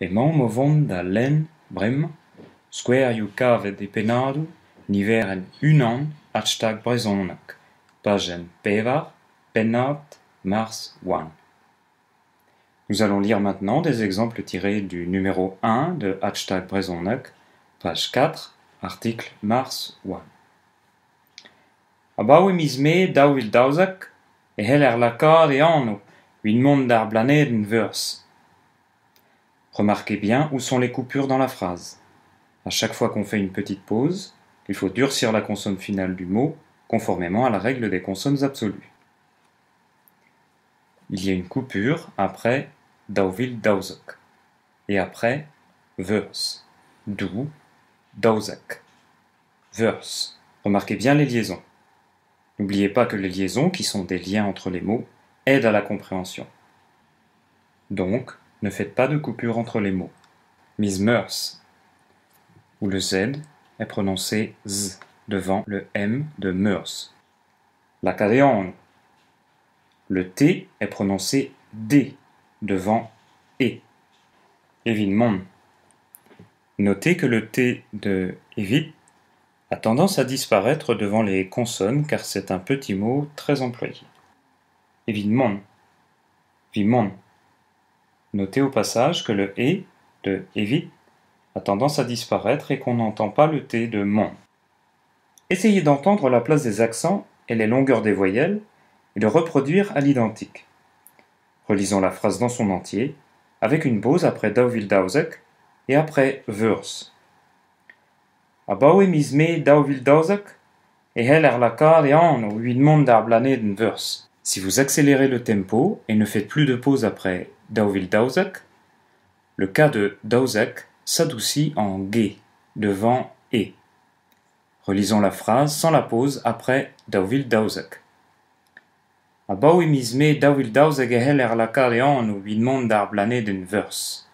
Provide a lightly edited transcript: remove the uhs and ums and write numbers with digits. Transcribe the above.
Emañ mo vont da lenn bremañ, skouerioù kavet depennadoù, niver en unan hashtag brezhoneg, pagen pevar, pennad, mars 1. Nous allons lire maintenant des exemples tirés du numéro 1 de hashtag brezhoneg, page 4, article mars 1. Abaoe miz me daouil daouzek, e hel lakad e anno, win mont d'ar blanedenn veurs. Remarquez bien où sont les coupures dans la phrase. À chaque fois qu'on fait une petite pause, il faut durcir la consonne finale du mot, conformément à la règle des consonnes absolues. Il y a une coupure après daouil daouzek et après veurs, d'où daouzek, veurs. Remarquez bien les liaisons. N'oubliez pas que les liaisons, qui sont des liens entre les mots, aident à la compréhension. Donc, ne faites pas de coupure entre les mots. Miss Meurs, où le Z est prononcé Z devant le M de Meurs. L'acadéon, le T est prononcé D devant E. Évidemment. Notez que le T de évite a tendance à disparaître devant les consonnes car c'est un petit mot très employé. Évidemment. Vimon. Notez au passage que le E de évite a tendance à disparaître et qu'on n'entend pas le T de mon. Essayez d'entendre la place des accents et les longueurs des voyelles et de reproduire à l'identique. Relisons la phrase dans son entier, avec une pause après daouil daouzek et après veurs. Abaoe miz me daouil daouzek e hel lakad e anno win mont d'ar blanedenn veurs. Si vous accélérez le tempo et ne faites plus de pause après daouil daouzek, le cas de daouzek s'adoucit en G devant E. Relisons la phrase sans la pause après daouil daouzek. Abaoe miz me daouil daouzek e hel lakad e anno win mont d'ar blanedenn veurs.